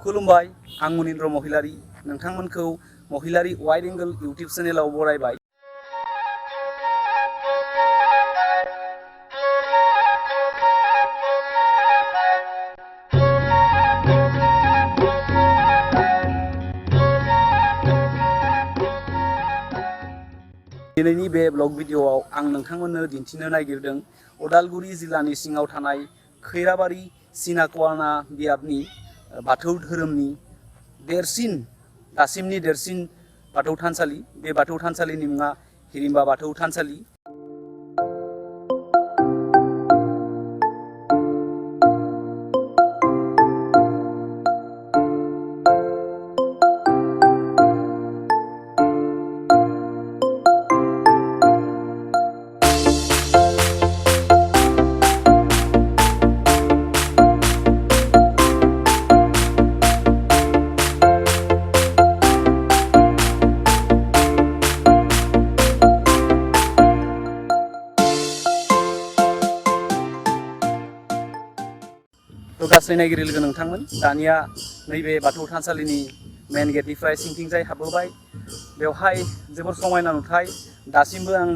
खुलुमबाय आं मुनिन्द्र महिलारी नोंथांमोनखौ महिलारी wide angle YouTube चेनेलाव बरायबाय। दिनैनि बे ब्लग भिडिअआव आं नोंथांमोननो दिन्थिनो नागिरदों उदालगुरि जिल्लानि सिङाव थानाय खैराबारि सिनाकवाना बियाबनि बाथौ धोरोमनि दासिमनि देरसिन बाथौ थानसालि। बे बाथौ थानसालिनि मुङा हिरिम्बा बाथौ थानसालि। तो गासै नायगिरि लोगो नोंथांमोन दानिया नैबे बाथौ थानसालिनि मेन गेटनिफ्राय सिंथिंजाय हाबबोबाय। बेवहाय जोबोर समायना नुथाय। दासिमबो आं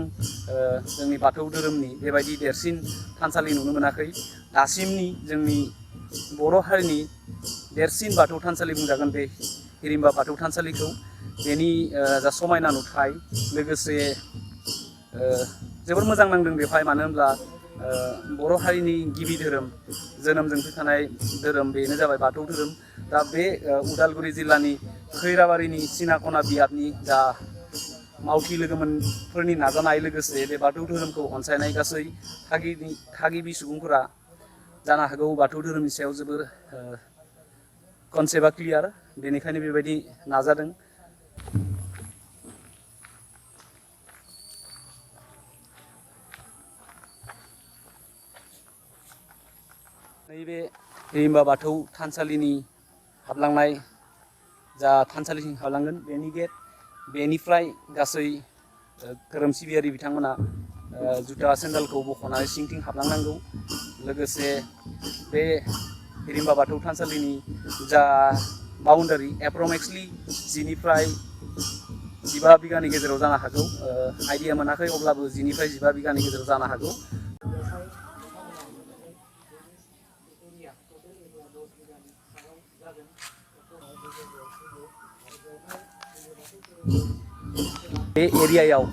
जोंनि बाथौ धोरोमनि बेबायदि देरसिन थानसालि नुनो मोनाखै। दासिमनि जोंनि बर' हारिनि देरसिन बाथौ थानसालि बुंजागोन बे हिरिम्बा बाथौ थानसालिखौ। बेनि जा समायना नुथाय लोगोसे जोबोर मोजां नांदों बेवहाय। मानो होनब्ला बर' हारिनि गिबि धोरोम जोनोमजों फैखानाय धोरोम बेनो जाबाय बाथौ धोरोम। दा बे उदालगुरि जिल्लानि खैराबारिनि सिनाकना बियाबनि जा मावथि लोगोफोरनि नाजानाय लोगोसे बे बाथौ धोरोमखौ अनसायनाय गासै थागिबि सुबुंफोरा जानो हागौ बाथौ धोरोमनि सायाव जोबोर कनसेप्टआ क्लियार, बेनिखायनो बेबायदि नाजादों। नैबे हिरिम्बा बाथौ थानसालिनि हाबलांनाय जा थानसालिसिम हाबलांगोन बेनि गेट, बेनिफ्राय गासै धोरोम सिबियारि बिथांमोना जुथा सेन्देलखौ बख'नानै सिंथिं हाबलांनांगौ। लोगोसे बे हिरिम्बा बाथौ थानसालिनि जा बाउन्डारि एप्रक्सिमेटलि 10 निफ्राय 15 बिगानि गेजेराव जानो हागौ। आइडिया मोनाखै, अब्लाबो 10 निफ्राय 15 बिगानि गेजेराव जानो हागौ। बे एरियायाव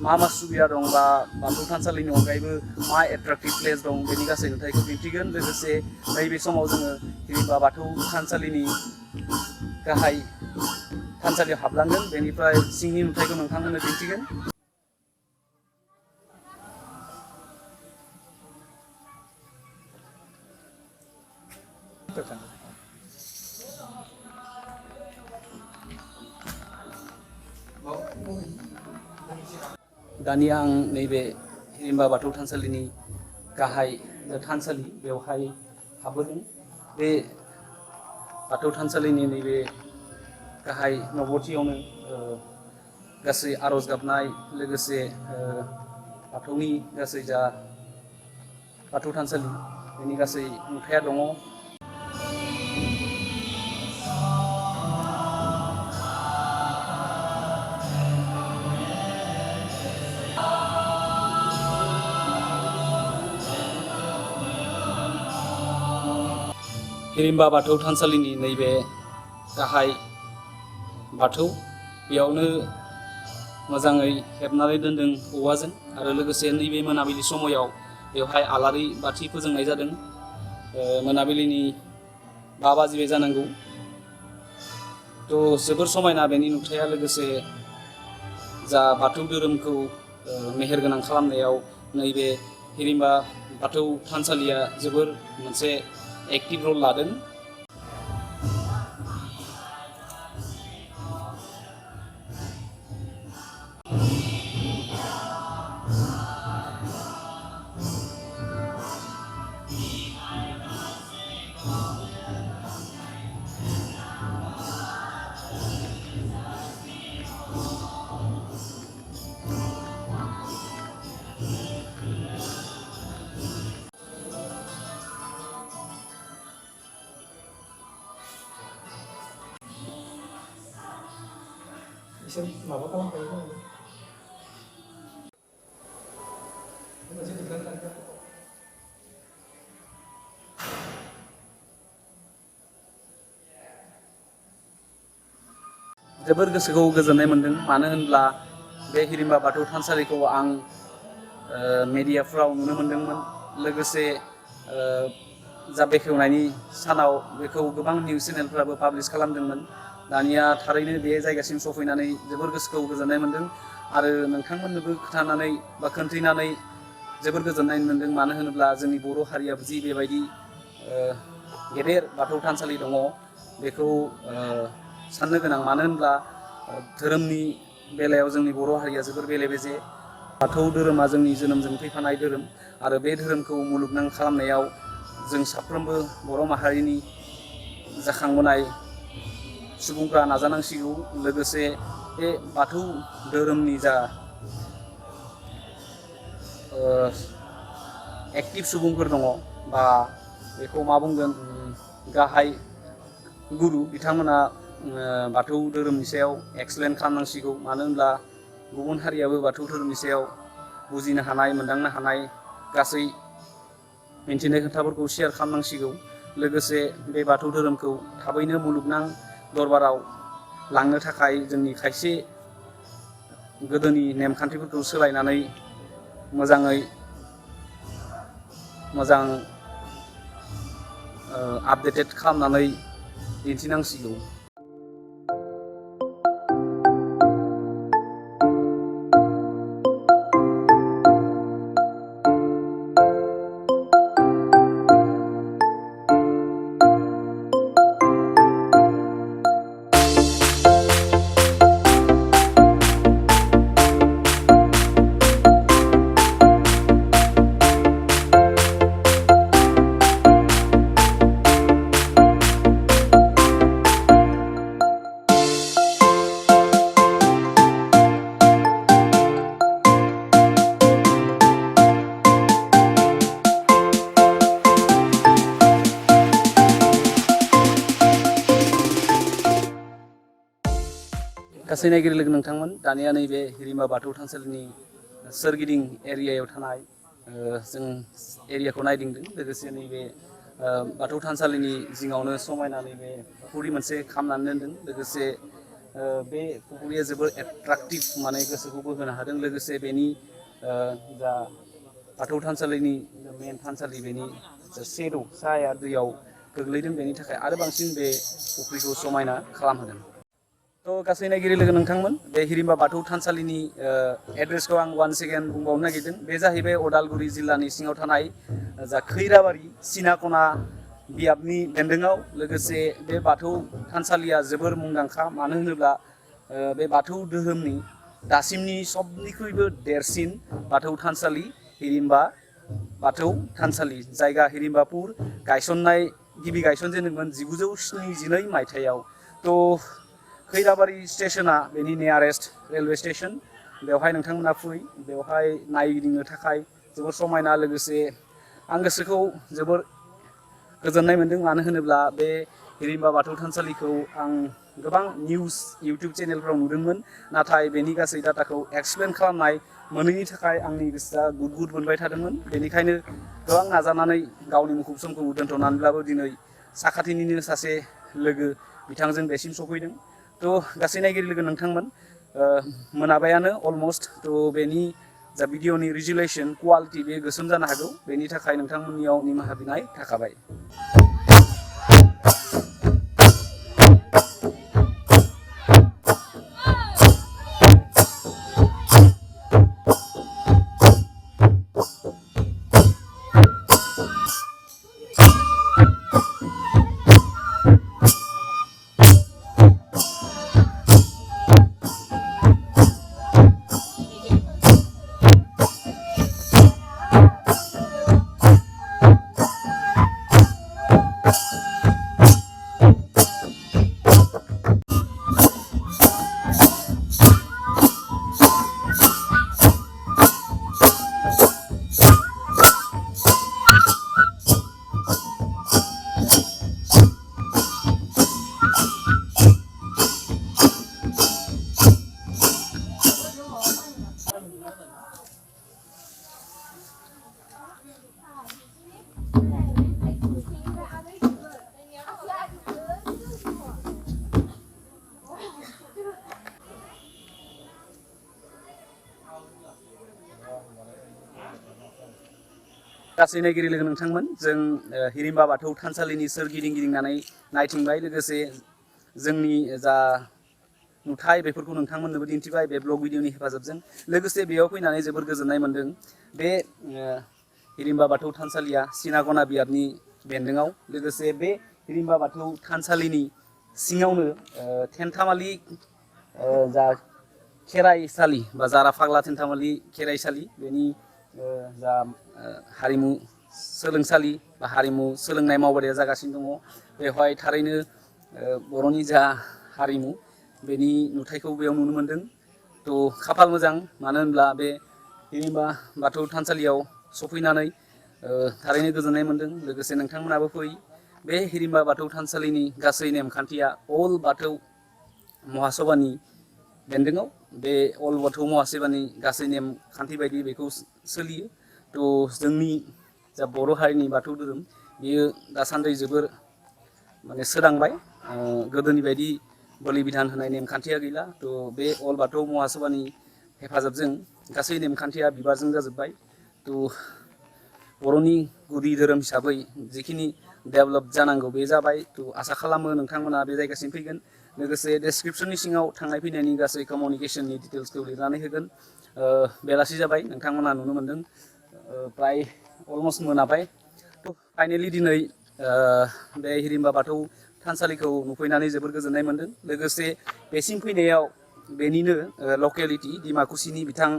मा सुबिदा दं बा बाथौ थानसालिनि अनगायैबो मा एट्राक्टिभ प्लेस दं बेनि गासै नुथायखौ दिन्थिगोन। लोगोसे नैबे समाव जोङो हिरिम्बा बाथौ थानसालिनि गाहाय थानसालियाव हाबलांगोन, बेनिफ्राय सिंनि नुथायखौ नोंथांमोननो दिन्थिगोन। दानिया आं नैबे हिरिम्बा बाथौ थानसालिनि गाहाय थानसालि बेवहाय हाबबोदों। बे बाथौ थानसालिनि नैबे गाहाय नबथियावनो गासै आरज गाबनाय लोगोसे बाथौनि गासै जा बाथौ थानसालि बेनि गासै नुथाया दङ। हिरिम्बा बाथौ थानसालिनि नैबे गाहाय बाथौ, बेयावनो मोजाङै हेबनानै दोनदों औवाजों, आरो लोगोसे नैबे मोनाबिलि समायाव बेवहाय आलारि बाथि फोजोंनाय जादों। मोनाबिलिनि 5 बाजिबाय जानांगौ। तो जोबोर समायना बेनि नुथाया। लोगोसे जा बाथौ धोरोमखौ मेहेरगोनां खालामनायाव नैबे हिरिम्बा बाथौ थानसालिया जोबोर मोनसे एक्टिभ रल लादों। बिसोर माबा खालामखायो मोनसे दुगान थांखिया जोबोर गोसोखौ गोजोननाय मोन्दों मानो होनब्ला बे हिरिम्बा बाथौ थानसालिखौ आं मेडियाफ्राव नुनो मोन्दोंमोन लोगोसे जा बेखेवनायनि सानाव बेखौ गोबां निउस चेनेलफ्राबो पाब्लिश खालामदोंमोन दानिया थारैनो बे जायगासिम सफैनानै जोबोर गोसोखौ गोजोननाय मोन्दों आरो नोंथांमोननोबो खोन्थानानै बा खोन्थैनानै जोबोर गोजोननाय मोन्दों मानो होनोब्ला जोंनि बर' हारियाबो जि बेबायदि गेदेर बाथौ थानसालि दङ बेखौ साननो गोनां मानो होनब्ला धोरोमनि बेलायाव जोंनि बर' हारिया जोबोर बेले बेजे बाथौ धोरोमा जोंनि जोनोमजों फैफानाय धोरोम आरो बे धोरोमखौ मुलुगनां खालामनायाव जों साफ्रोमबो बर' माहारिनि जाखांबोनाय सुबुंफ्रा नाजानांसिगौ लोगोसे बे बाथौ धोरोमनि जा एक्टिभ सुबुंफोर दङ बा बेखौ मा बुंगोन गाहाय गुरु बिथांमोना बाथौ धोरोमनि सायाव एक्सप्लेन खालामनांसिगौ मानो होनब्ला गुबुन हारियाबो बाथौ धोरोमनि सायाव बुजिनो हानाय मोनदांनो हानाय गासै मिन्थिनाय खोथाफोरखौ शेयार खालामनांसिगौ लोगोसे बे बाथौ धोरोमखौ थाबैनो मुलुगनां दरबाराव लांनो थाखाय जोंनि खायसे गोदोनि नेमखान्थिफोरखौ सोलायनानै मोजाङै मोजां आपडेटेड खालामनानै दिन्थिनांसिगौ गासै नायगिरि लोगो नोंथांमोन दानिया नैबे हिरिम्बा बाथौ थानसालिनि सोरगिदिं एरियायाव थानाय जों एरियाखौ नायदिंदों लोगोसे नैबे बाथौ थानसालिनि जिङावनो समायना नैबे फुख्रि मोनसे खालामनानै दोनदों लोगोसे बे फुख्रिया जोबोर एट्राक्टिभ माने गोसोखौ बोहोनो हादों लोगोसे बेनि जा बाथौ थानसालिनि मेन थानसालि बेनि जा सेडौ साया दैयाव गोग्लैदों बेनि थाखाय आरो बांसिन बे फुख्रिखौ समायना खालामहोदों थ' गासै नायगिरि लोगो नोंथांमोन बे हिरिम्बा बाथौ थानसालिनि एड्रेसखौ आं वान सेकेन्ड बुंबावनो नागिरदों बे जाहैबाय उदालगुरि जिल्लानि सिङाव थानाय जा खैराबारि सिनाखना बियाबनि बेन्दोङाव लोगोसे बे बाथौ थानसालिया जोबोर मुंदांखा मानो होनोब्ला बे बाथौ धोरोमनि दासिमनि सबनिख्रुइबो देरसिन बाथौ थानसालि हिरिम्बा बाथौ थानसालि जायगा हिरिम्बापुर गायसननाय गिबि गायसनजेनदोंमोन 1972 मायथाइयाव थ' खैराबारि स्टेशना बेनि नियारेस्ट रेलवे स्टेशन बेवहाय नोंथांमोना फै बेवहाय नायगिदिंनो थाखाय जोबोर समायना लोगोसे आं गोसोखौ जोबोर गोजोननाय मोन्दों मानो होनोब्ला बे हिरिम्बा बाथौ थानसालिखौ आं गोबां निउस इउटिउब चेनेलफ्राव नुदोंमोन नाथाय बेनि गासै डाटाखौ एक्सप्लेन खालामनाय मोनैनि थाखाय आंनि गोसोआ गुद गुद मोनबाय थादोंमोन बेनिखायनो गोबां नाजानानै गावनि मुखुब समखौ दोनथ'नानैब्लाबो दिनै साखाथिनिनो सासे लोगो बिथांजों बेसिम सफैदों थ' गासै नायगिरि लोगो नोंथांमोन मोनाबायानो अलमस्ट थ' बेनि जा भिडिअनि रिजुलेसन क्वालिटि बे गोसोम जानो हागौ बेनि थाखाय नोंथांमोननियाव निमाहा बिनाय थाखाबाय गासै नायगिरि लोगो नोंथांमोन जों हिरिम्बा बाथौ थानसालिनि सोरगिदिं गिदिंनानै नायथिंबाय लोगोसे जोंनि जा नुथाय बेफोरखौ नोंथांमोननोबो दिन्थिबाय बे ब्लग भिडिअनि हेफाजाबजों लोगोसे बेयाव फैनानै जोबोर गोजोननाय मोन्दों। बे हिरिम्बा बाथौ थानसालिया सिनागना बियाबनि बेन्दोङाव लोगोसे बे हिरिम्बा बाथौ थानसालिनि सिङावनो थेन्थामालि जा खेराइसालि बा जारा फाग्ला थेन्थामालि खेराइसालि बेनि जा हारिमु सोलोंसालि बा हारिमु सोलोंनाय मावबादाया जागासिनो दङ। बेवहाय थारैनो बर'नि जा हारिमु बेनि नुथायखौ बेयाव नुनो मोन्दों। थ' खाफाल मोजां मानो होनब्ला बे हिरिम्बा बाथौ थानसालियाव सफैनानै थारैनो गोजोननाय मोन्दों। लोगोसे नोंथांमोनाबो फै बे हिरिम्बा बाथौ थानसालिनि गासै नेमखान्थिया अल बाथौ महासभानि बेन्दोङाव बे अल बाथौ महासभानि गासै नेमखान्थि बायदि बेखौ सोलियो। थ' जोंनि जा बर' हारिनि बाथौ धोरोम बेयो दासान्दि जोबोर माने सोरांबाय। गोदोनि बायदि बोलि बिधान होनाय नेमखान्थिया गैला। थ' बे अल बाथौ महासभानि हेफाजाबजों गासै नेमखान्थिया बिबारजों जाजोब्बाय। थ' बर'नि गुदि धोरोम हिसाबै जिखिनि डेभेलप जानांगौ बे जाबाय। थ' आसा खालामो नोंथांमोना बे जायगासिम फैगोन। लोगोसे डेसक्रिपसननि सिङाव थांनाय फैनायनि गासै कमिउनिकेसननि डिटेल्सखौ लिरनानै होगोन। बेलासि जाबाय नोंथांमोना नुनो मोन्दों प्राय अलमस्ट मोनाबाय। थ' फाइनेलि दिनै बे हिरिम्बा बाथौ थानसालिखौ नुफैनानै जोबोर गोजोननाय मोन्दों। लोगोसे बेसिम फैनायाव बेनिनो लकेलिटि डिमाकुसिनि बिथां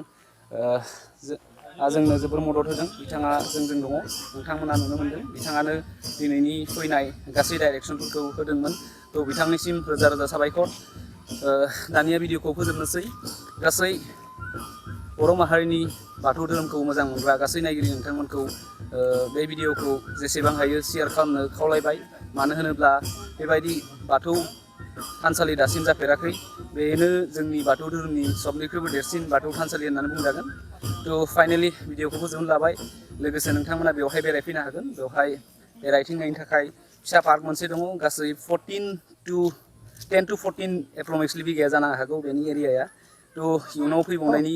जोंनो जोबोर मदद होदों। बिथाङा जोंजों दङ नोंथांमोना नुनो मोन्दों। बिथाङानो दिनैनि फैनाय गासै डाइरेक्सनफोरखौ होदोंमोन। थ' बिथांनिसिम रोजा रोजा साबायखर। दानिया भिडिअखौ फोजोबनोसै। गासै बर' माहारिनि बाथौ धोरोमखौ मोजां मोनग्रा गासै नायगिरि नोंथांमोनखौ बे भिडिअखौ जेसेबां हायो शेयार खालामनो खावलायबाय। मानो होनोब्ला बेबायदि बाथौ थानसालि दासिम जाफेराखै। बेनो जोंनि बाथौ धोरोमनि सबनिख्रुइबो देरसिन बाथौ थानसालि होननानै बुंजागोन। थ' फाइनेलि भिडिअखौ फोजोबनो लाबाय। लोगोसे नोंथांमोना बेवहाय बेरायफैनो हागोन। बेवहाय बेरायथिंनायनि थाखाय फिसा पार्क मोनसे दङ। गासै 10 to 14 एप्रक्सिमेटलि बिघाया जानो हागौ बेनि एरियाया। थ' इयुनाव फैबावनायनि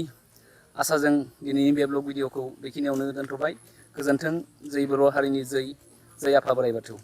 आसाजों दिनैनि बे ब्लग भिडिअखौ बेखिनियावनो दोनथ'बाय। गोजोन्थों। जै बर' हारिनि जै आफा बोराइ बाथौ।